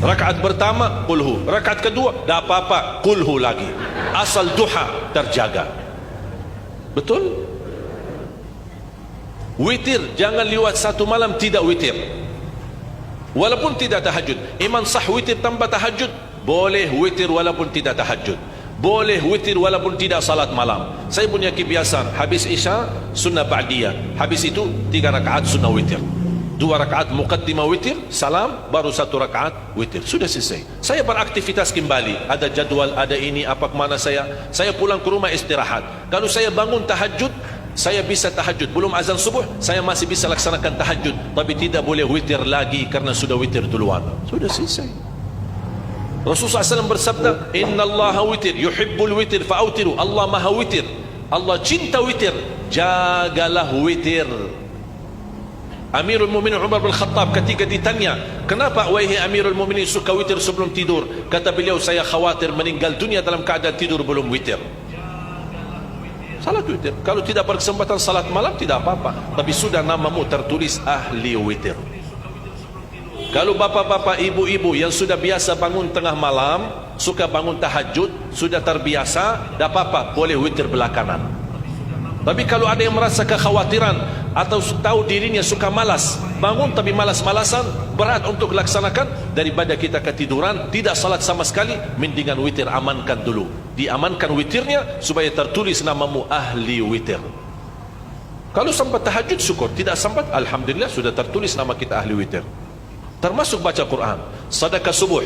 Rakaat pertama kulhu, rakaat kedua dah apa-apa kulhu lagi, asal duha terjaga. Betul? Witir jangan lewat satu malam tidak witir, walaupun tidak tahajud. Iman sah witir tanpa tahajud? Boleh witir walaupun tidak tahajud, boleh witir walaupun tidak salat malam. Saya punya kebiasaan, habis isya sunnah ba'diyah, habis itu 3 rakaat sunnah witir, 2 rakaat muqaddimah witir, salam, baru 1 rakaat witir, sudah selesai. Saya beraktivitas kembali, ada jadual, ada ini, apa kemana saya pulang ke rumah istirahat. Kalau saya bangun tahajud, saya bisa tahajud, belum azan subuh saya masih bisa laksanakan tahajud, tapi tidak boleh witir lagi karena sudah witir duluan, sudah selesai. Rasulullah SAW bersabda, Inna Allah witir, yuhibbul witir fa'autiru. Allah maha witir, Allah cinta witir, jagalah witir. Amirul Mu'minin Umar bin Khattab ketika ditanya, kenapa wahai Amirul Mu'minin suka witir sebelum tidur? Kata beliau, saya khawatir meninggal dunia dalam keadaan tidur belum witir. Salat witir, kalau tidak berkesempatan salat malam tidak apa-apa, tapi sudah namamu tertulis ahli witir. Kalau bapak-bapak, ibu-ibu yang sudah biasa bangun tengah malam, suka bangun tahajud, sudah terbiasa, tak apa-apa, boleh witir belakangan. Tapi kalau ada yang merasa kekhawatiran atau tahu dirinya suka malas, bangun tapi malas-malasan, berat untuk laksanakan, daripada kita ketiduran, tidak salat sama sekali, mendingan witir amankan dulu. Diamankan witirnya supaya tertulis namamu ahli witir. Kalau sempat tahajud syukur, tidak sempat alhamdulillah sudah tertulis nama kita ahli witir. Termasuk baca Quran, sedekah subuh,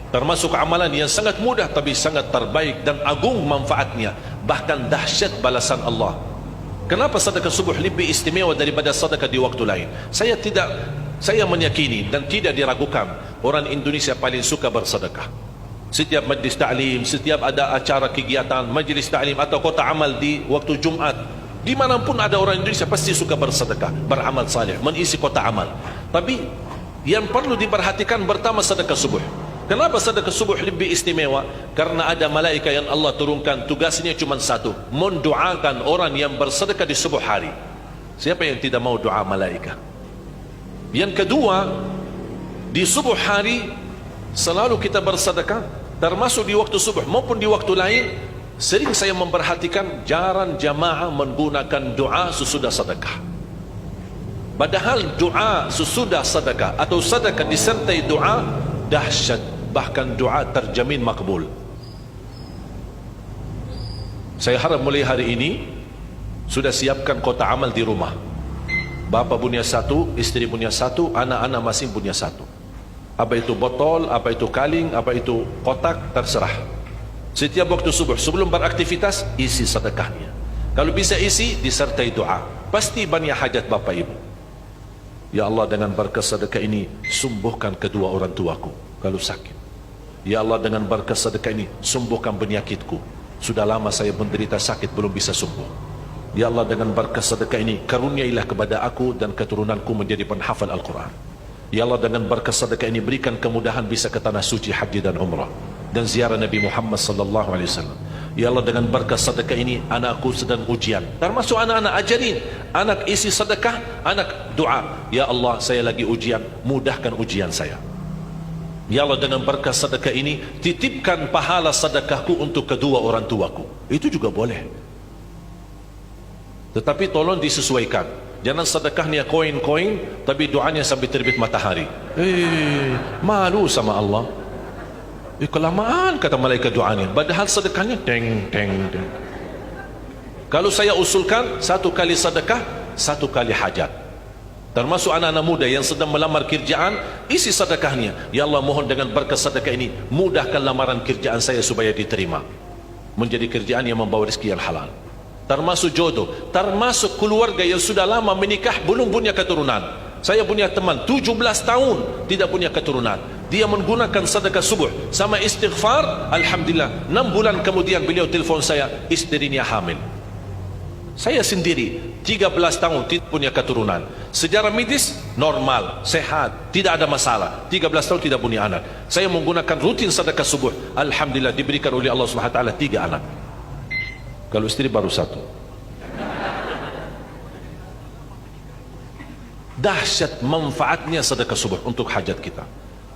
termasuk amalan yang sangat mudah tapi sangat terbaik dan agung manfaatnya, bahkan dahsyat balasan Allah. Kenapa sedekah subuh lebih istimewa daripada sedekah di waktu lain? Saya meyakini dan tidak diragukan, orang Indonesia paling suka bersedekah. Setiap majlis ta'lim, setiap ada acara kegiatan majlis ta'lim atau kota amal di waktu Jumat, dimanapun ada orang Indonesia pasti suka bersedekah, beramal saleh, mengisi kota amal. Tapi yang perlu diperhatikan pertama sedekah subuh. Kenapa sedekah subuh lebih istimewa? Karena ada malaikat yang Allah turunkan, tugasnya cuma satu, mendoakan orang yang bersedekah di subuh hari. Siapa yang tidak mau doa malaikat? Yang kedua, di subuh hari selalu kita bersedekah, termasuk di waktu subuh maupun di waktu lain. Sering saya memperhatikan jarang jamaah menggunakan doa sesudah sedekah. Padahal doa sesudah sedekah atau sedekah disertai doa dahsyat, bahkan doa terjamin makbul. Saya harap mulai hari ini sudah siapkan kota amal di rumah. Bapa punya satu, istri punya satu, anak-anak masing punya satu. Apa itu botol, apa itu kaling, apa itu kotak, terserah. Setiap waktu subuh sebelum beraktivitas isi sedekahnya. Kalau bisa isi disertai doa, pasti banyak hajat bapak ibu. Ya Allah, dengan berkat sedekah ini sembuhkan kedua orang tuaku kalau sakit. Ya Allah, dengan berkat sedekah ini sembuhkan penyakitku, sudah lama saya menderita sakit belum bisa sembuh. Ya Allah, dengan berkat sedekah ini karuniailah kepada aku dan keturunanku menjadi penghafal Al-Quran. Ya Allah, dengan berkat sedekah ini berikan kemudahan bisa ke tanah suci haji dan umrah dan ziarah Nabi Muhammad sallallahu alaihi wasallam. Ya Allah, dengan berkat sedekah ini anakku sedang ujian, termasuk anak-anak, ajarin anak isi sedekah, anak doa, ya Allah saya lagi ujian, mudahkan ujian saya. Ya Allah, dengan berkat sedekah ini titipkan pahala sedekahku untuk kedua orang tuaku. Itu juga boleh, tetapi tolong disesuaikan. Jangan sedekahnya koin-koin tapi doanya sampai terbit matahari. Malu sama Allah. Kelamaan kata malaikat doanya, padahal sedekahnya teng teng teng. Kalau saya usulkan 1 kali sedekah 1 kali hajat. Termasuk anak-anak muda yang sedang melamar kerjaan, isi sedekahnya, ya Allah mohon dengan berkat sedekah ini mudahkan lamaran kerjaan saya supaya diterima, menjadi kerjaan yang membawa rezeki yang halal. Termasuk jodoh, termasuk keluarga yang sudah lama menikah belum punya keturunan. Saya punya teman 17 tahun tidak punya keturunan, dia menggunakan sedekah subuh sama istighfar, alhamdulillah 6 bulan kemudian beliau telefon saya, istrinya hamil. Saya sendiri 13 tahun tidak punya keturunan, secara medis normal, sehat, tidak ada masalah, 13 tahun tidak punya anak. Saya menggunakan rutin sedekah subuh, alhamdulillah diberikan oleh Allah Subhanahu wa taala 3 anak. Kalau istri baru 1. Dahsyat manfaatnya sedekah subuh untuk hajat kita.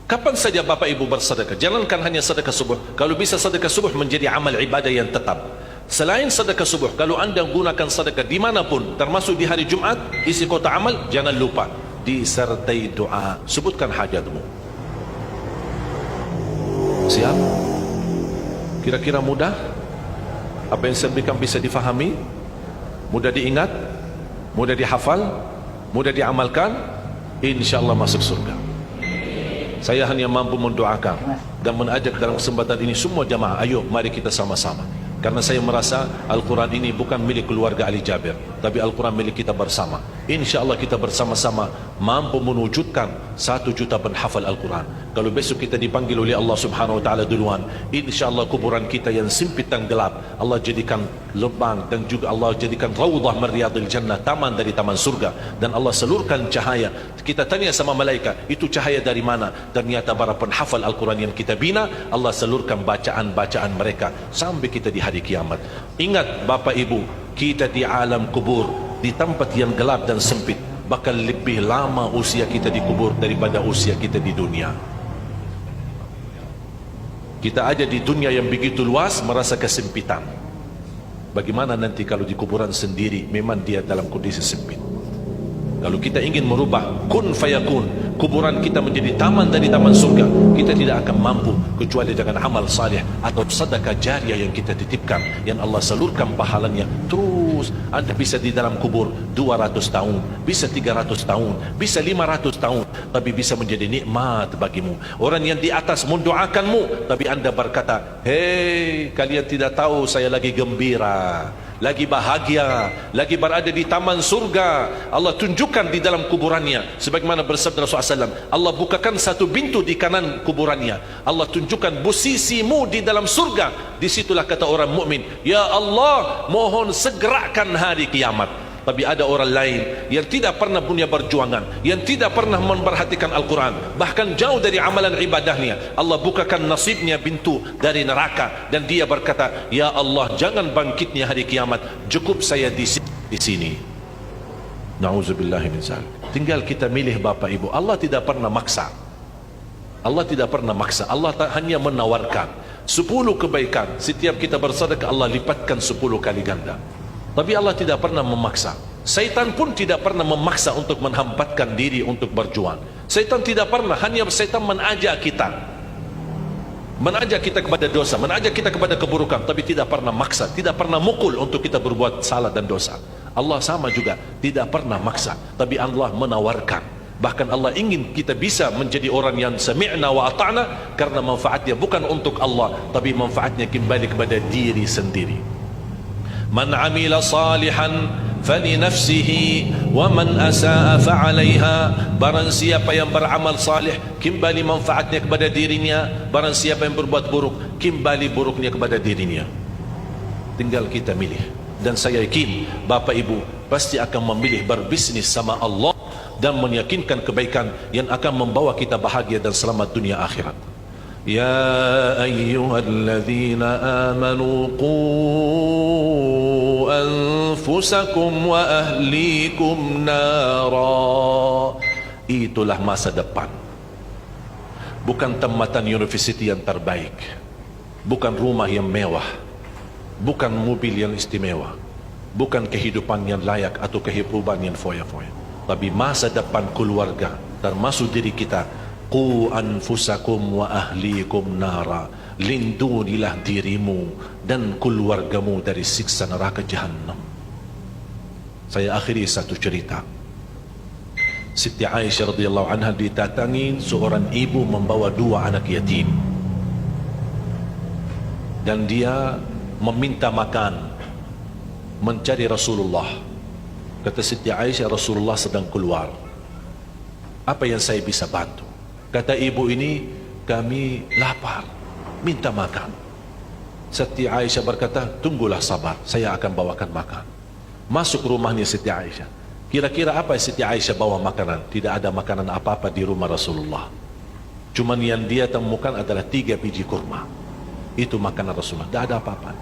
Kapan saja Bapak Ibu bersedekah, jangankan hanya sedekah subuh. Kalau bisa sedekah subuh menjadi amal ibadah yang tetap. Selain sedekah subuh, kalau anda gunakan sedekah dimanapun, termasuk di hari Jumat, isi kota amal, jangan lupa disertai doa. Sebutkan hajatmu. Siap? Kira-kira mudah? Apa yang saya berikan bisa difahami? Mudah diingat? Mudah dihafal? Mudah diamalkan? InsyaAllah masuk surga. Saya hanya mampu mendoakan dan mengajak dalam kesempatan ini semua jamaah, ayo mari kita sama-sama. Karena saya merasa Al-Quran ini bukan milik keluarga Ali Jabir, tapi Al-Quran milik kita bersama. InsyaAllah kita bersama-sama mampu mewujudkan 1 juta penghafal Al-Quran. Kalau besok kita dipanggil oleh Allah Subhanahu Wa Taala duluan, InsyaAllah kuburan kita yang sempit dan gelap Allah jadikan lubang, dan juga Allah jadikan raudhah min riyadil jannah, taman dari taman surga. Dan Allah salurkan cahaya. Kita tanya sama malaikat, itu cahaya dari mana? Ternyata para penghafal Al-Quran yang kita bina, Allah salurkan bacaan-bacaan mereka sampai kita di hari kiamat. Ingat Bapak Ibu, kita di alam kubur, di tempat yang gelap dan sempit, bakal lebih lama usia kita di kubur daripada usia kita di dunia. Kita ada di dunia yang begitu luas, merasa kesempitan. Bagaimana nanti kalau di kuburan sendiri, memang dia dalam kondisi sempit. Kalau kita ingin merubah kun fayakun, kuburan kita menjadi taman dari taman surga, kita tidak akan mampu kecuali dengan amal salih atau sedekah jariah yang kita titipkan, yang Allah salurkan pahalanya terus. Anda bisa di dalam kubur 200 tahun, bisa 300 tahun, bisa 500 tahun, tapi bisa menjadi nikmat bagimu. Orang yang di atas mendoakanmu, tapi Anda berkata, hei, kalian tidak tahu saya lagi gembira, lagi bahagia, lagi berada di taman surga. Allah tunjukkan di dalam kuburannya, sebagaimana bersabda Rasulullah SAW, Allah bukakan satu pintu di kanan kuburannya, Allah tunjukkan posisimu di dalam surga. Disitulah kata orang mukmin, ya Allah, mohon segerakan hari kiamat. Tapi ada orang lain yang tidak pernah punya perjuangan, yang tidak pernah memperhatikan Al-Quran, bahkan jauh dari amalan ibadahnya. Allah bukakan nasibnya pintu dari neraka, dan dia berkata, ya Allah, jangan bangkitnya hari kiamat, cukup saya di sini. Na'udzubillahi min dzalik. Tinggal kita milih Bapak Ibu. Allah tidak pernah maksa. Allah tidak pernah maksa. Allah hanya menawarkan 10 kebaikan. Setiap kita bersedekah, Allah lipatkan 10 kali ganda. Tapi Allah tidak pernah memaksa. Syaitan pun tidak pernah memaksa untuk menghambatkan diri untuk berjuang. Syaitan tidak pernah, hanya syaitan mengajak kita. Mengajak kita kepada dosa, mengajak kita kepada keburukan, tapi tidak pernah maksa, tidak pernah mukul untuk kita berbuat salah dan dosa. Allah sama juga, tidak pernah maksa, tapi Allah menawarkan. Bahkan Allah ingin kita bisa menjadi orang yang sami'na wa ata'na, karena manfaatnya bukan untuk Allah, tapi manfaatnya kembali kepada diri sendiri. Man amila salihan falinafsihi wa man asaa fa'alaiha. Barang siapa yang beramal salih, kembali manfaatnya kepada dirinya. Barang siapa yang berbuat buruk, kembali buruknya kepada dirinya. Tinggal kita milih. Dan saya yakin Bapak Ibu pasti akan memilih berbisnis sama Allah dan meyakinkan kebaikan yang akan membawa kita bahagia dan selamat dunia akhirat. Ya ayyuhalladzina amanu qu anfusakum wa ahlikum nara. Itulah masa depan. Bukan tempatan university yang terbaik, bukan rumah yang mewah, bukan mobil yang istimewa, bukan kehidupan yang layak atau kehidupan yang foya-foya, tapi masa depan keluarga, termasuk diri kita. Qu anfusakum wa ahlikum nara. Lindungilah dirimu dan keluargamu dari siksa neraka Jahannam. Saya akhiri satu cerita. Siti Aisyah radhiyallahu anha didatangi seorang ibu membawa 2 anak yatim, dan dia meminta makan, mencari Rasulullah. Kata Siti Aisyah, Rasulullah sedang keluar, apa yang saya bisa bantu? Kata ibu ini, kami lapar, minta makan. Siti Aisyah berkata, tunggulah sabar, saya akan bawakan makan. Masuk rumahnya Siti Aisyah. Kira-kira apa Siti Aisyah bawa makanan? Tidak ada makanan apa-apa di rumah Rasulullah. Cuman yang dia temukan adalah 3 biji kurma. Itu makanan Rasulullah, tidak ada apa-apa.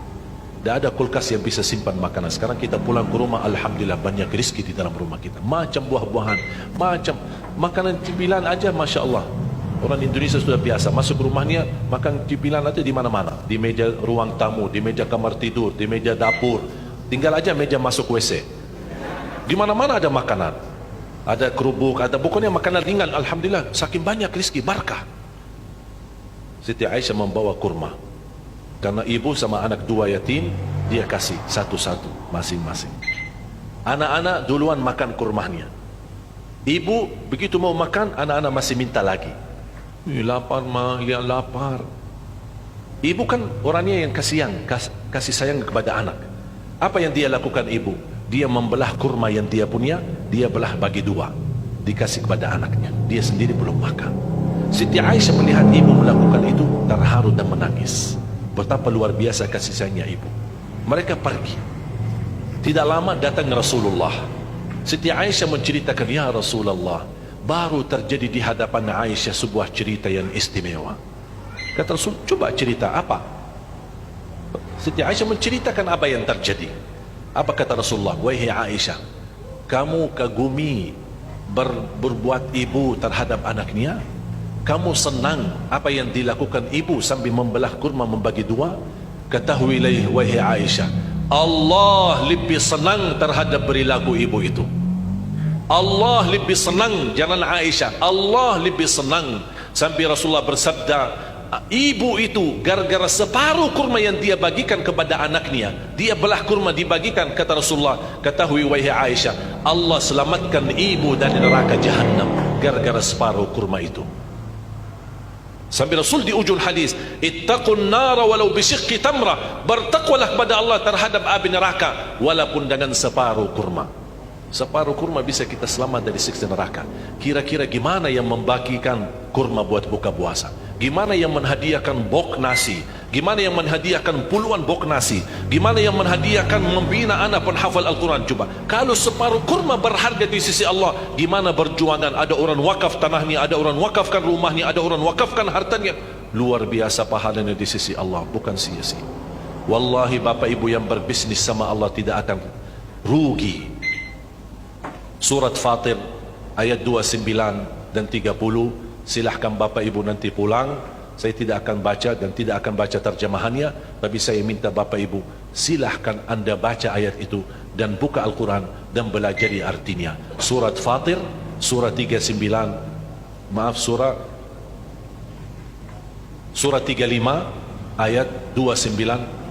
Tidak ada kulkas yang bisa simpan makanan. Sekarang kita pulang ke rumah, alhamdulillah banyak rezeki di dalam rumah kita. Macam buah-buahan, macam makanan cemilan aja, Masya Allah. Orang Indonesia sudah biasa masuk rumahnya makan cemilan itu di mana-mana, di meja ruang tamu, di meja kamar tidur, di meja dapur. Tinggal aja meja masuk WC. Di mana-mana ada makanan. Ada kerupuk, ada pokoknya makanan ringan. Alhamdulillah, saking banyak rezeki barakah. Siti Aisyah membawa kurma. Karena ibu sama anak dua yatim, dia kasih satu-satu masing-masing. Anak-anak duluan makan kurmanya. Ibu begitu mau makan, anak-anak masih minta lagi. Lapar mah, ya lapar. Ibu kan orangnya yang kasih sayang kepada anak. Apa yang dia lakukan ibu? Dia membelah kurma yang dia punya, dia belah bagi dua, dikasih kepada anaknya. Dia sendiri belum makan. Siti Aisyah melihat ibu melakukan itu, terharu dan menangis. Betapa luar biasa kasih sayangnya ibu. Mereka pergi. Tidak lama datang Rasulullah. Siti Aisyah menceritakan, ya Rasulullah, baru terjadi di hadapan Aisyah sebuah cerita yang istimewa. Kata Rasul, coba cerita apa? Siti Aisyah menceritakan apa yang terjadi. Apa kata Rasulullah? Wahai Aisyah, kamu kagumi berbuat ibu terhadap anaknya? Kamu senang apa yang dilakukan ibu sambil membelah kurma membagi dua? Ketahuilah wahai Aisyah, Allah lebih senang terhadap perilaku ibu itu. Allah lebih senang, jangan Aisyah, Allah lebih senang. Sampai Rasulullah bersabda, ibu itu gara-gara separuh kurma yang dia bagikan kepada anaknya, dia belah kurma dibagikan, kata Rasulullah, ketahui wahai Aisyah, Allah selamatkan ibu dari neraka Jahannam gara-gara separuh kurma itu. Sampai Rasul di ujung hadis, ittaqun nara walau bisyiqqi tamrah, bertakwalah kepada Allah terhadap api neraka walaupun dengan separuh kurma. Separuh kurma bisa kita selamat dari siksa neraka. Kira-kira gimana yang membagikan kurma buat buka puasa? Gimana yang menghadiahkan bok nasi? Gimana yang menghadiahkan puluhan bok nasi? Gimana yang menghadiahkan membina anak penghafal Al-Quran? Coba, kalau separuh kurma berharga di sisi Allah, gimana berjuangan? Ada orang wakaf tanahnya, ada orang wakafkan rumahnya, ada orang wakafkan hartanya. Luar biasa pahalanya di sisi Allah, bukan sia-sia. Wallahi bapak ibu yang berbisnis sama Allah tidak akan rugi. Surat Fatir ayat 29 dan 30, silahkan bapak ibu nanti pulang. Saya tidak akan baca dan tidak akan baca terjemahannya, tapi saya minta bapak ibu silahkan anda baca ayat itu dan buka Al-Quran dan belajar artinya. Surat Fatir surah 35 ayat 29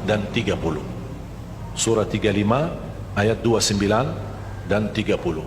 dan 30. Surah 35 ayat 29 dan 30.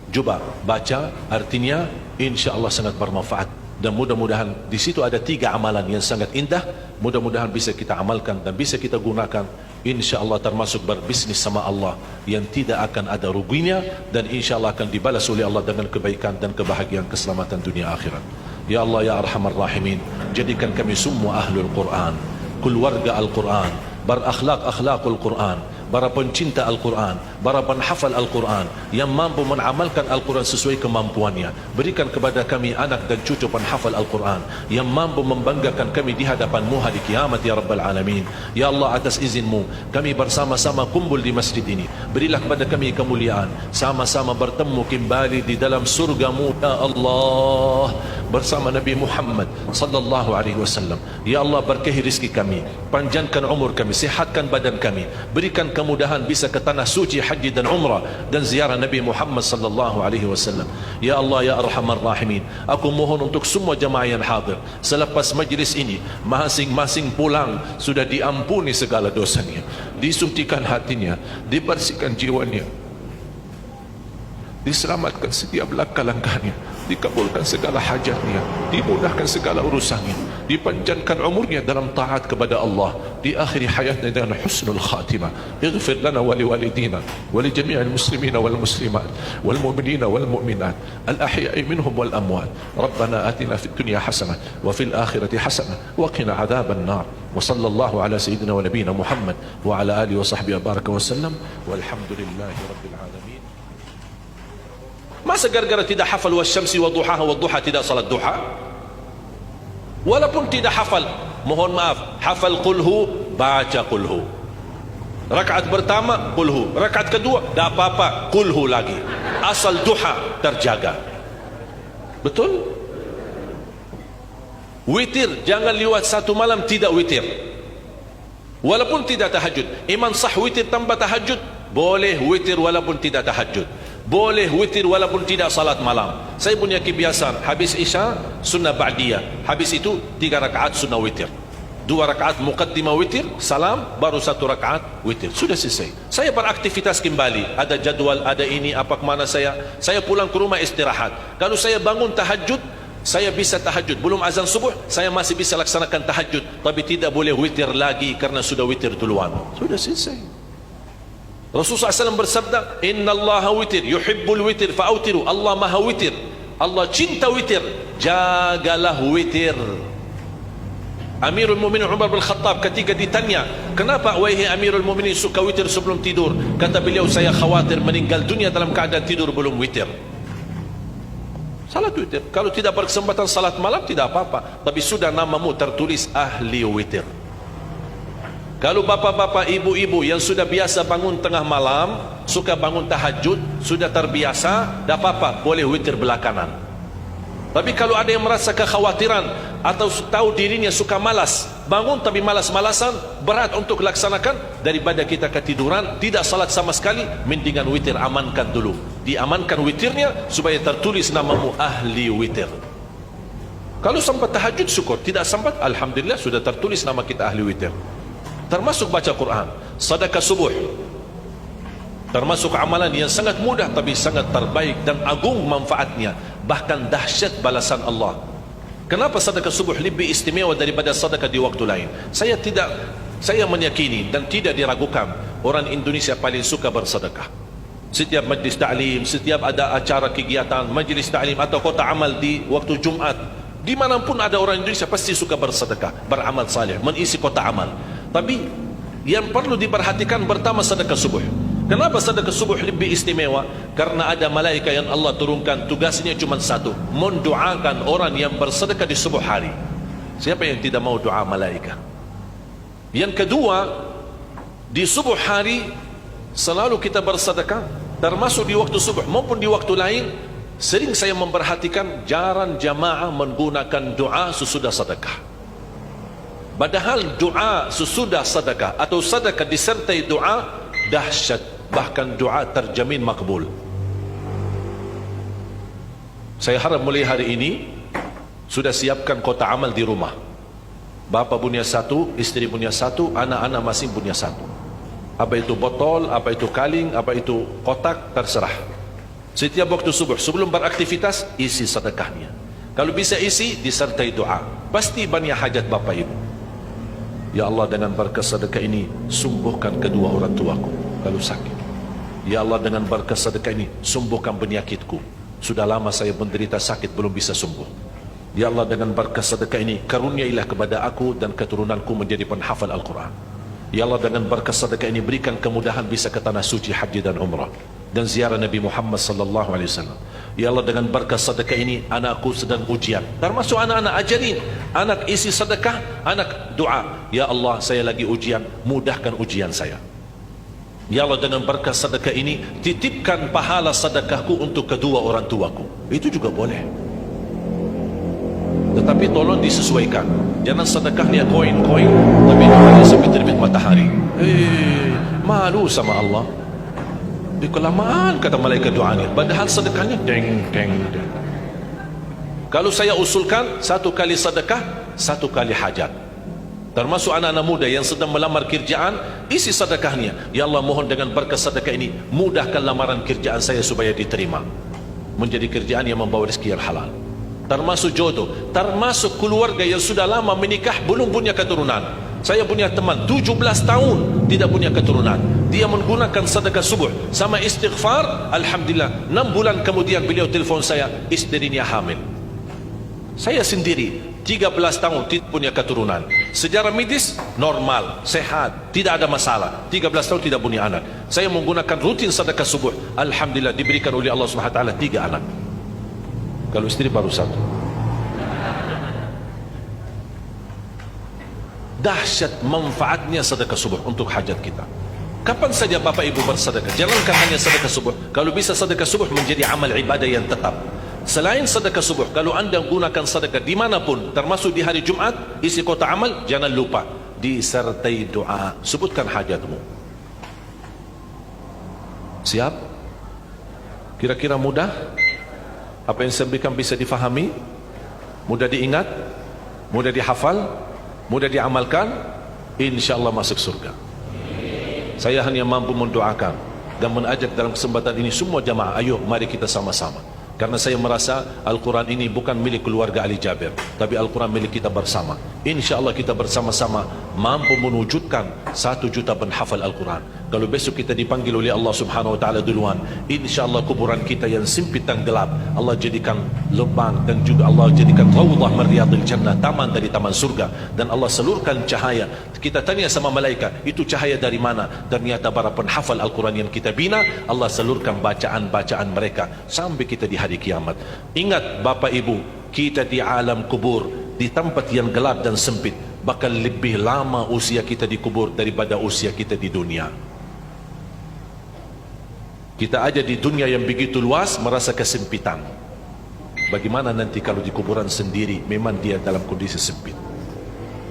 Coba baca artinya, insya-Allah sangat bermanfaat. Dan mudah-mudahan di situ ada 3 amalan yang sangat indah. Mudah-mudahan bisa kita amalkan dan bisa kita gunakan. Insya-Allah termasuk berbisnis sama Allah yang tidak akan ada ruginya, dan insya-Allah akan dibalas oleh Allah dengan kebaikan dan kebahagiaan keselamatan dunia akhirat. Ya Allah ya Arhamar Rahimin, jadikan kami semua ahlul Quran, keluarga Al-Quran, berakhlak-akhlakul Quran, para pencinta Al-Quran, para penghafal Al-Quran yang mampu mengamalkan Al-Quran sesuai kemampuannya. Berikan kepada kami anak dan cucu penghafal Al-Quran yang mampu membanggakan kami di hadapan-Mu hari kiamat ya Rabbal Alamin. Ya Allah, atas izin-Mu kami bersama-sama kumpul di masjid ini. Berilah kepada kami kemuliaan, sama-sama bertemu kembali di dalam surga-Mu ya Allah bersama Nabi Muhammad sallallahu alaihi wasallam. Ya Allah, berkahi rezeki kami, panjangkan umur kami, sihatkan badan kami, berikan kemudahan bisa ke tanah suci haji dan umrah dan ziarah Nabi Muhammad sallallahu alaihi wasallam. Ya Allah ya Arhamar Rahimin, aku mohon untuk semua jemaah yang hadir, selepas majlis ini masing-masing pulang sudah diampuni segala dosanya, disuntikan hatinya, dibersihkan jiwanya, diselamatkan setiap langkah-langkahnya, dikabulkan segala hajatnya, dimudahkan segala urusannya, dipanjangkan umurnya dalam taat kepada Allah, di akhir hayatnya dengan husnul khatimah. Ighfir lana wa liwalidina wa li jami'il muslimina wal muslimat wal mu'minina wal mu'minat al ahya'i minhum wal amwat. Rabbana atina fid dunya hasanah wa fil akhirati hasanah wa qina adzaban nar. Wa sallallahu ala sayyidina wa nabiyina Muhammad wa ala alihi wa sahbihi wa baraka wa sallam walhamdulillahi rabbil alamin. Masa gara-gara tidak hafal wasyamsi wa duhaha wa duha tidak salat duha? Walaupun tidak hafal, mohon maaf, hafal qulhu, baca qulhu. Rakaat pertama qulhu, rakaat kedua tak apa-apa, qulhu lagi. Asal duha terjaga. Betul? Witir, jangan lewat satu malam tidak witir. Walaupun tidak tahajud. Iman sah witir tanpa tahajud? Boleh witir walaupun tidak tahajud. Boleh witir walaupun tidak salat malam. Saya punya kebiasaan, habis Isya sunnah ba'diyah, habis itu 3 rakaat sunnah witir, 2 rakaat muqaddimah witir, salam, baru 1 rakaat witir, sudah selesai. Saya beraktivitas kembali, ada jadwal, ada ini, apa kemana saya pulang ke rumah istirahat. Kalau saya bangun tahajud, saya bisa tahajud, belum azan subuh saya masih bisa laksanakan tahajud, tapi tidak boleh witir lagi karena sudah witir duluan, sudah selesai. Rasulullah SAW bersabda, Inna Allah witir, yuhibbul witir, fa'autiru. Allah maha witir, Allah cinta witir, jagalah witir. Amirul Mu'minin Umar bin Khattab ketika ditanya, kenapa wahai Amirul Mu'minin suka witir sebelum tidur? Kata beliau, saya khawatir meninggal dunia dalam keadaan tidur belum witir. Salat witir, kalau tidak berkesempatan salat malam tidak apa-apa, tapi sudah namamu tertulis ahli witir. Kalau bapak-bapak, ibu-ibu yang sudah biasa bangun tengah malam, suka bangun tahajud, sudah terbiasa, tidak apa-apa, boleh witir belakangan. Tapi kalau ada yang merasa kekhawatiran atau tahu dirinya suka malas, bangun tapi malas-malasan, berat untuk laksanakan, daripada kita ketiduran, tidak salat sama sekali, mendingan witir, amankan dulu. Diamankan witirnya supaya tertulis namamu ahli witir. Kalau sempat tahajud syukur, tidak sempat, alhamdulillah sudah tertulis nama kita ahli witir. Termasuk baca Quran, sedekah subuh, termasuk amalan yang sangat mudah tapi sangat terbaik dan agung manfaatnya, bahkan dahsyat balasan Allah. Kenapa sedekah subuh lebih istimewa daripada sedekah di waktu lain? Saya meyakini dan tidak diragukan, orang Indonesia paling suka bersedekah. Setiap majlis ta'lim, setiap ada acara kegiatan majlis ta'lim atau kota amal di waktu Jumat, dimanapun ada orang Indonesia pasti suka bersedekah, beramal saleh, mengisi kota amal. Tapi yang perlu diperhatikan pertama sedekah subuh. Kenapa sedekah subuh lebih istimewa? Karena ada malaikat yang Allah turunkan, tugasnya cuma satu, mendoakan orang yang bersedekah di subuh hari. Siapa yang tidak mau doa malaikat? Yang kedua, di subuh hari selalu kita bersedekah, termasuk di waktu subuh maupun di waktu lain. Sering saya memperhatikan jarang jamaah menggunakan doa sesudah sedekah. Padahal doa sesudah sedekah atau sedekah disertai doa dahsyat, bahkan doa terjamin makbul. Saya harap mulai hari ini sudah siapkan kota amal di rumah. Bapa punya satu, istri punya satu, anak-anak masing punya satu. Apa itu botol, apa itu kaling, apa itu kotak, terserah. Setiap waktu subuh sebelum beraktivitas isi sedekahnya. Kalau bisa isi disertai doa, pasti banyak hajat bapak ibu. Ya Allah, dengan berkah sedekah ini sembuhkan kedua orang tuaku kalau sakit. Ya Allah, dengan berkah sedekah ini sembuhkan penyakitku, sudah lama saya menderita sakit belum bisa sembuh. Ya Allah, dengan berkah sedekah ini karuniailah kepada aku dan keturunanku menjadi penghafal Al-Quran. Ya Allah, dengan berkah sedekah ini berikan kemudahan bisa ke tanah suci haji dan umrah dan ziarah Nabi Muhammad sallallahu alaihi wasallam. Ya Allah, dengan berkah sedekah ini anakku sedang ujian, termasuk anak-anak ajarin, anak isi sedekah, anak doa, ya Allah saya lagi ujian, mudahkan ujian saya. Ya Allah, dengan berkah sedekah ini titipkan pahala sedekahku untuk kedua orang tuaku, itu juga boleh. Tetapi tolong disesuaikan, jangan sedekahnya koin-koin tapi doanya sampai terbit matahari. Malu sama Allah. Di kelamaan kata malaikat doanya, padahal sedekahnya deng deng deng. Kalau saya usulkan, 1 kali sedekah 1 kali hajat. Termasuk anak-anak muda yang sedang melamar kerjaan, isi sedekahnya, ya Allah mohon dengan berkah sedekah ini mudahkan lamaran kerjaan saya supaya diterima, menjadi kerjaan yang membawa rezeki yang halal. Termasuk jodoh, termasuk keluarga yang sudah lama menikah belum punya keturunan. Saya punya teman 17 tahun tidak punya keturunan, dia menggunakan sedekah subuh sama istighfar, alhamdulillah 6 bulan kemudian beliau telefon saya, istrinya hamil. Saya sendiri 13 tahun tidak punya keturunan, secara medis normal, sehat, tidak ada masalah, 13 tahun tidak punya anak. Saya menggunakan rutin sedekah subuh, alhamdulillah diberikan oleh Allah Subhanahu wa taala 3 anak. Kalau istri baru 1. Dahsyat manfaatnya sedekah subuh untuk hajat kita. Kapan saja bapak ibu bersedekah, jangankan hanya sedekah subuh, kalau bisa sedekah subuh menjadi amal ibadah yang tetap. Selain sedekah subuh, kalau anda gunakan sedekah dimanapun, termasuk di hari Jumat, isi kotak amal, jangan lupa disertai doa. Sebutkan hajatmu. Siap? Kira-kira mudah? Apa yang saya berikan bisa difahami? Mudah diingat? Mudah dihafal? Mudah diamalkan? InsyaAllah masuk surga. Saya hanya mampu mendoakan dan mengajak dalam kesempatan ini semua jamaah, ayo mari kita sama-sama. Karena saya merasa Al-Quran ini bukan milik keluarga Ali Jabir, tapi Al-Quran milik kita bersama. InsyaAllah kita bersama-sama mampu mewujudkan 1 juta penghafal Al-Quran. Kalau besok kita dipanggil oleh Allah Subhanahu Wa Taala duluan, InsyaAllah kuburan kita yang sempit dan gelap Allah jadikan lubang, dan juga Allah jadikan rawdah min riyadil jannah, taman dari taman surga, dan Allah salurkan cahaya. Kita tanya sama malaikat, itu cahaya dari mana? Ternyata para penghafal Al-Quran yang kita bina, Allah salurkan bacaan-bacaan mereka sampai kita di hari kiamat. Ingat Bapak Ibu, kita di alam kubur, di tempat yang gelap dan sempit, bakal lebih lama usia kita di kubur daripada usia kita di dunia. Kita aja di dunia yang begitu luas merasa kesempitan. Bagaimana nanti kalau di kuburan sendiri memang dia dalam kondisi sempit.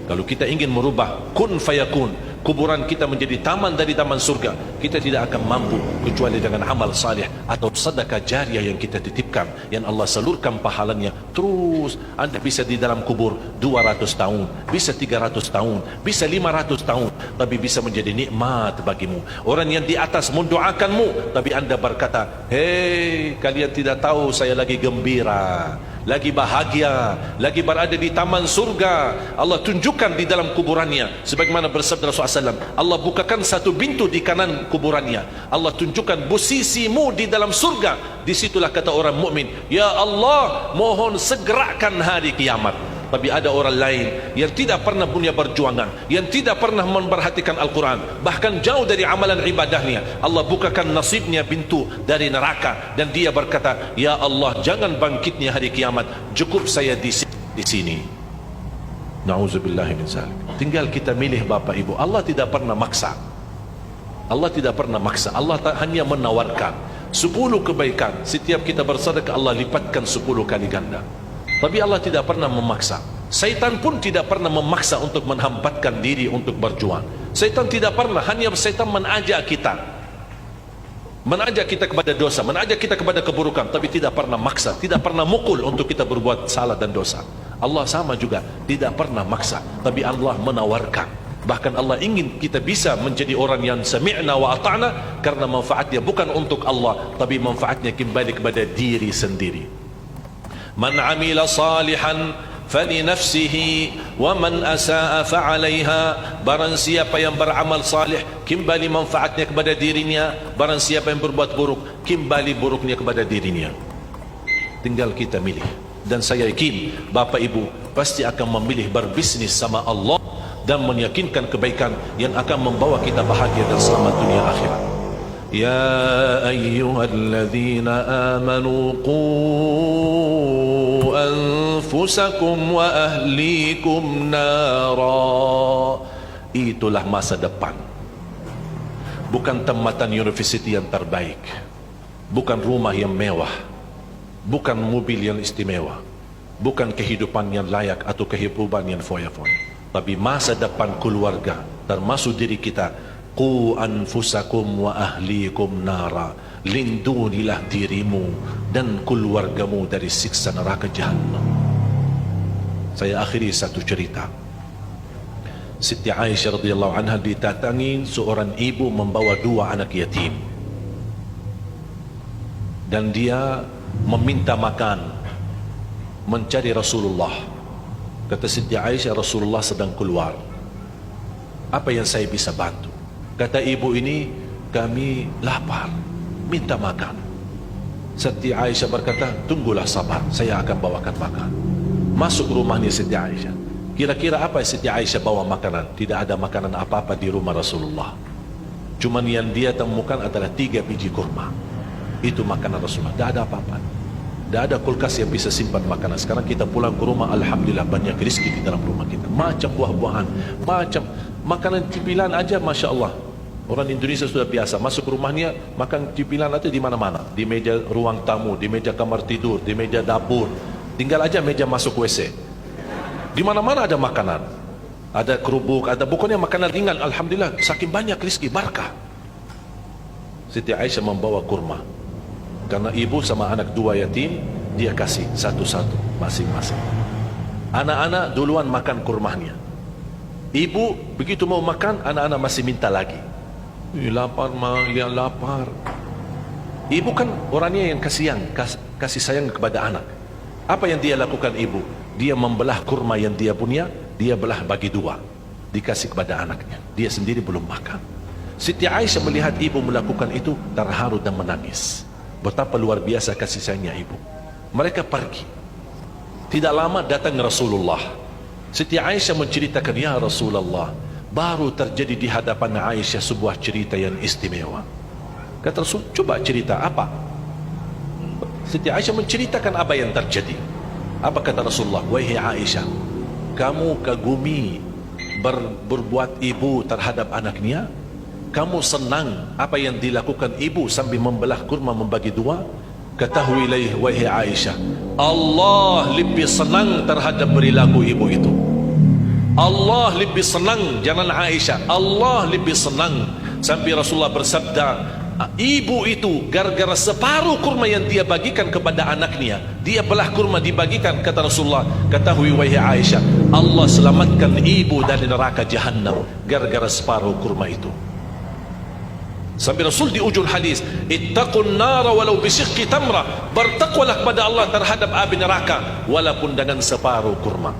Kalau kita ingin merubah kun fayakun, kuburan kita menjadi taman dari taman surga, kita tidak akan mampu kecuali dengan amal salih atau sedekah jariah yang kita titipkan, yang Allah salurkan pahalanya terus. Anda bisa di dalam kubur 200 tahun, bisa 300 tahun, bisa 500 tahun, tapi bisa menjadi nikmat bagimu. Orang yang di atas mendoakanmu, tapi Anda berkata, hei, kalian tidak tahu saya lagi gembira, lagi bahagia, lagi berada di taman surga. Allah tunjukkan di dalam kuburannya, sebagaimana bersabda Rasulullah SAW, Allah bukakan satu pintu di kanan kuburannya, Allah tunjukkan posisimu di dalam surga. Disitulah kata orang mukmin, ya Allah, mohon segerakan hari kiamat. Tapi ada orang lain yang tidak pernah punya perjuangan, yang tidak pernah memperhatikan Al-Quran, bahkan jauh dari amalan ibadahnya. Allah bukakan nasibnya pintu dari neraka, dan dia berkata, ya Allah, jangan bangkitnya hari kiamat, cukup saya di sini. Na'udzubillah min zalik. Tinggal kita milih Bapak Ibu. Allah tidak pernah maksa. Allah tidak pernah maksa. Allah hanya menawarkan 10 kebaikan. Setiap kita bersedekah, Allah lipatkan 10 kali ganda. Tapi Allah tidak pernah memaksa. Syaitan pun tidak pernah memaksa untuk menghambatkan diri untuk berjuang. Syaitan tidak pernah, hanya syaitan mengajak kita kepada dosa, mengajak kita kepada keburukan, tapi tidak pernah maksa, tidak pernah mukul untuk kita berbuat salah dan dosa. Allah sama juga, tidak pernah maksa, tapi Allah menawarkan. Bahkan Allah ingin kita bisa menjadi orang yang sami'na wa ata'na, karena manfaatnya bukan untuk Allah, tapi manfaatnya kembali kepada diri sendiri. Man amila salihan falinafsihi wa man asaa fa'alaiha. Barang siapa yang beramal salih, kembali manfaatnya kepada dirinya. Barang siapa yang berbuat buruk, kembali buruknya kepada dirinya. Tinggal kita milih. Dan saya yakin Bapak Ibu pasti akan memilih berbisnis sama Allah dan meyakinkan kebaikan yang akan membawa kita bahagia dan selamat dunia akhirat. Ya ayyuhalladzina amanu qu anfusakum wa ahlikum nara. Itulah masa depan. Bukan tempatan universiti yang terbaik, bukan rumah yang mewah, bukan mobil yang istimewa, bukan kehidupan yang layak atau kehidupan yang foya-foya, tapi masa depan keluarga, termasuk diri kita. Qu anfusakum wa ahlikum nara. Lindungilah dirimu dan keluargamu dari siksa neraka Jahannam. Saya akhiri satu cerita. Siti Aisyah radhiyallahu anha didatangi seorang ibu membawa 2 anak yatim, dan dia meminta makan, mencari Rasulullah. Kata Siti Aisyah, Rasulullah sedang keluar, apa yang saya bisa bantu? Kata ibu ini, kami lapar, minta makan. Siti Aisyah berkata, tunggulah sabar, saya akan bawakan makan. Masuk rumahnya Siti Aisyah. Kira-kira apa Siti Aisyah bawa makanan? Tidak ada makanan apa-apa di rumah Rasulullah. Cuman yang dia temukan adalah 3 biji kurma. Itu makanan Rasulullah, tidak ada apa-apa. Tidak ada kulkas yang bisa simpan makanan. Sekarang kita pulang ke rumah, alhamdulillah banyak rezeki di dalam rumah kita. Macam buah-buahan, macam makanan cipilan aja, Masya Allah. Orang Indonesia sudah biasa, masuk rumahnya makan cipilan aja di mana-mana. di meja ruang tamu, di meja kamar tidur, di meja dapur. Tinggal aja meja masuk WC. Di mana-mana ada makanan. Ada kerupuk, ada pokoknya makanan ringan. Alhamdulillah, saking banyak rezeki, barakah. Siti Aisyah membawa kurma. Karena ibu sama anak dua yatim, dia kasih satu-satu masing-masing. Anak-anak duluan makan kurmanya. Ibu begitu mau makan, anak-anak masih minta lagi. Lapar mak, dia lapar. Ibu kan orangnya yang kasih sayang kepada anak. Apa yang dia lakukan ibu? Dia membelah kurma yang dia punya, dia belah bagi dua, dikasih kepada anaknya. Dia sendiri belum makan. Siti Aisyah melihat ibu melakukan itu, terharu dan menangis. Betapa luar biasa kasih sayangnya ibu. Mereka pergi. Tidak lama datang Rasulullah. Siti Aisyah menceritakan, ya Rasulullah, baru terjadi di hadapan Aisyah sebuah cerita yang istimewa. Kata Rasul, coba cerita apa? Siti Aisyah menceritakan apa yang terjadi. Apa kata Rasulullah? Wahai Aisyah, kamu kagumi berbuat ibu terhadap anaknya? Kamu senang apa yang dilakukan ibu sambil membelah kurma membagi dua? Ketahuilah wahai Aisyah, Allah lebih senang terhadap perilaku ibu itu. Allah lebih senang, jangan Aisyah, Allah lebih senang. Sampai Rasulullah bersabda, ibu itu gara-gara separuh kurma yang dia bagikan kepada anaknya, dia belah kurma dibagikan, kata Rasulullah, ketahui wahai Aisyah, Allah selamatkan ibu dari neraka Jahannam gara-gara separuh kurma itu. Sampai Rasul di ujung hadis, ittaqun nara walau bisyikki tamrah, bertakwalah kepada Allah terhadap api neraka walaupun dengan separuh kurma.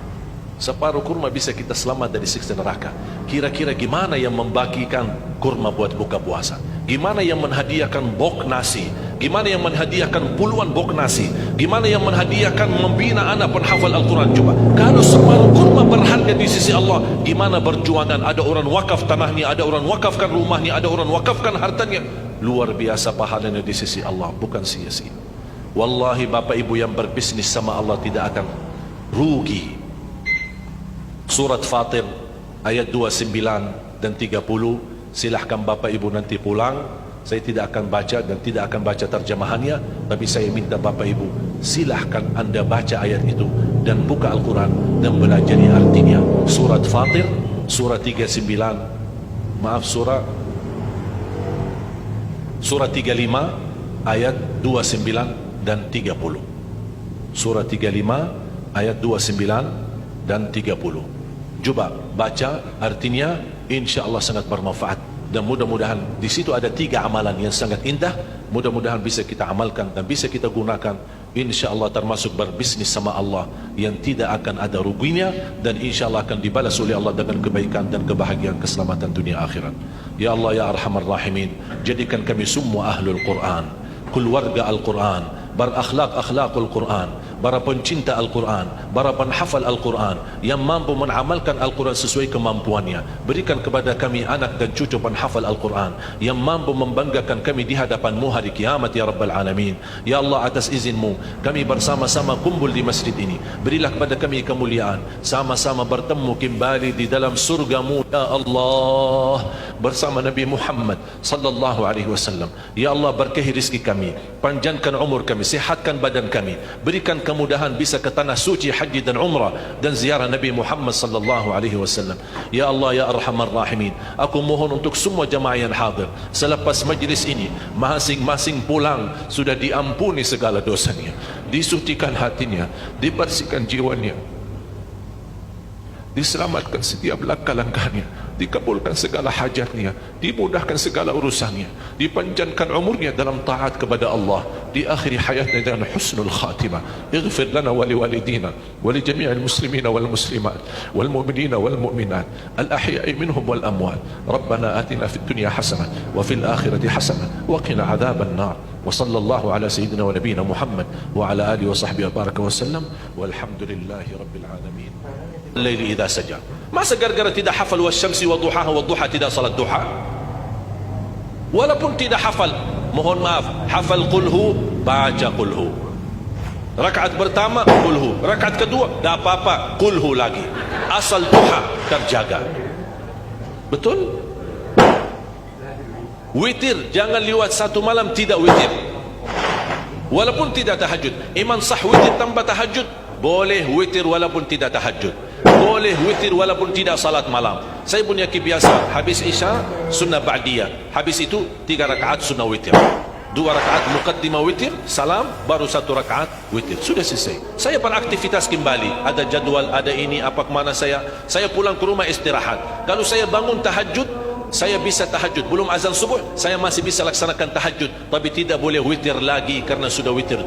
Separuh kurma bisa kita selamat dari siksa neraka. Kira-kira gimana yang membagikan kurma buat buka puasa? Gimana yang menghadiahkan bok nasi? Gimana yang menghadiahkan puluhan bok nasi? Gimana yang menghadiahkan membina anak penghafal Al-Quran? Coba, kalau separuh kurma berharga di sisi Allah, gimana berjuangan? Ada orang wakaf tanahnya, ada orang wakafkan rumahnya, ada orang wakafkan hartanya. Luar biasa pahalanya di sisi Allah, bukan sia-sia. Wallahi bapak ibu yang berbisnis sama Allah tidak akan rugi. Surat Fatir ayat 29 dan 30, silahkan bapak ibu nanti pulang. Saya tidak akan baca dan tidak akan baca terjemahannya, tapi saya minta bapak ibu silahkan anda baca ayat itu dan buka Al-Quran dan belajar artinya. Surat Fatir surat 35 ayat 29 dan 30. Surat 35 ayat 29 dan 30. Coba baca artinya, insya-Allah sangat bermanfaat. Dan mudah-mudahan di situ ada 3 amalan yang sangat indah. Mudah-mudahan bisa kita amalkan dan bisa kita gunakan. Insya-Allah termasuk berbisnis sama Allah yang tidak akan ada ruginya, dan insya-Allah akan dibalas oleh Allah dengan kebaikan dan kebahagiaan keselamatan dunia akhirat. Ya Allah ya Arhamar Rahimin, jadikan kami semua ahlul Quran, keluarga Al-Quran, berakhlak-akhlakul Quran, para pencinta Al-Quran, para penhafal Al-Quran yang mampu mengamalkan Al-Quran sesuai kemampuannya. Berikan kepada kami anak dan cucu penhafal Al-Quran yang mampu membanggakan kami di hadapan-Mu hari kiamat ya Rabbal Alamin. Ya Allah, atas izin-Mu kami bersama-sama kumpul di masjid ini. Berilah kepada kami kemuliaan, sama-sama bertemu kembali di dalam surga-Mu ya Allah bersama Nabi Muhammad sallallahu alaihi wasallam. Ya Allah, berkahi rezeki kami, panjangkan umur kami, sihatkan badan kami, berikan kemudahan bisa ke tanah suci haji dan umrah dan ziarah Nabi Muhammad sallallahu alaihi wasallam. Ya Allah ya Arhamar Rahimin, aku mohon untuk semua jamaah yang hadir selepas majlis ini, masing-masing pulang sudah diampuni segala dosanya, disucikan hatinya, dibersihkan jiwanya, diselamatkan setiap langkah-langkahnya, dikabulkan segala hajatnya, dimudahkan segala urusannya, dipanjangkan umurnya dalam taat kepada Allah, di akhir hayatnya dengan husnul khatimah. Ighfir lana wa liwalidina wa li jami'il muslimina wal muslimat wal mu'minina wal mu'minat al ahya'i minhum wal amwat. Rabbana atina fid dunya hasanah wa fil akhirati hasanah wa qina adzaban nar. Wa sallallahu ala sayyidina wa nabiyina Muhammad wa ala alihi wa sahbihi wa baraka wa sallam walhamdulillahi rabbil alamin. Laili idza saja. Masa gara-gara tidak hafal wasyamsi wa duhaha wa duha tidak salat duha? Walaupun tidak hafal, mohon maaf, hafal qulhu, baca qulhu. Rakaat pertama qulhu, rakaat kedua tak apa-apa qulhu lagi. Asal duha terjaga. Betul? Witir jangan lewat satu malam tidak witir. walaupun tidak tahajud. Iman sah witir tanpa tahajud? Boleh witir walaupun tidak tahajud. Boleh witir walaupun tidak salat malam. Saya punya kebiasaan, habis isya sunnah ba'diyah, habis itu 3 rakaat sunnah witir, 2 rakaat muqaddimah witir, salam, baru 1 rakaat witir, sudah selesai. Saya beraktivitas kembali, ada jadwal, ada ini, apa kemana saya pulang ke rumah istirahat. Kalau saya bangun tahajud, saya bisa tahajud, belum azan subuh saya masih bisa laksanakan tahajud, tapi tidak boleh witir lagi karena sudah witir.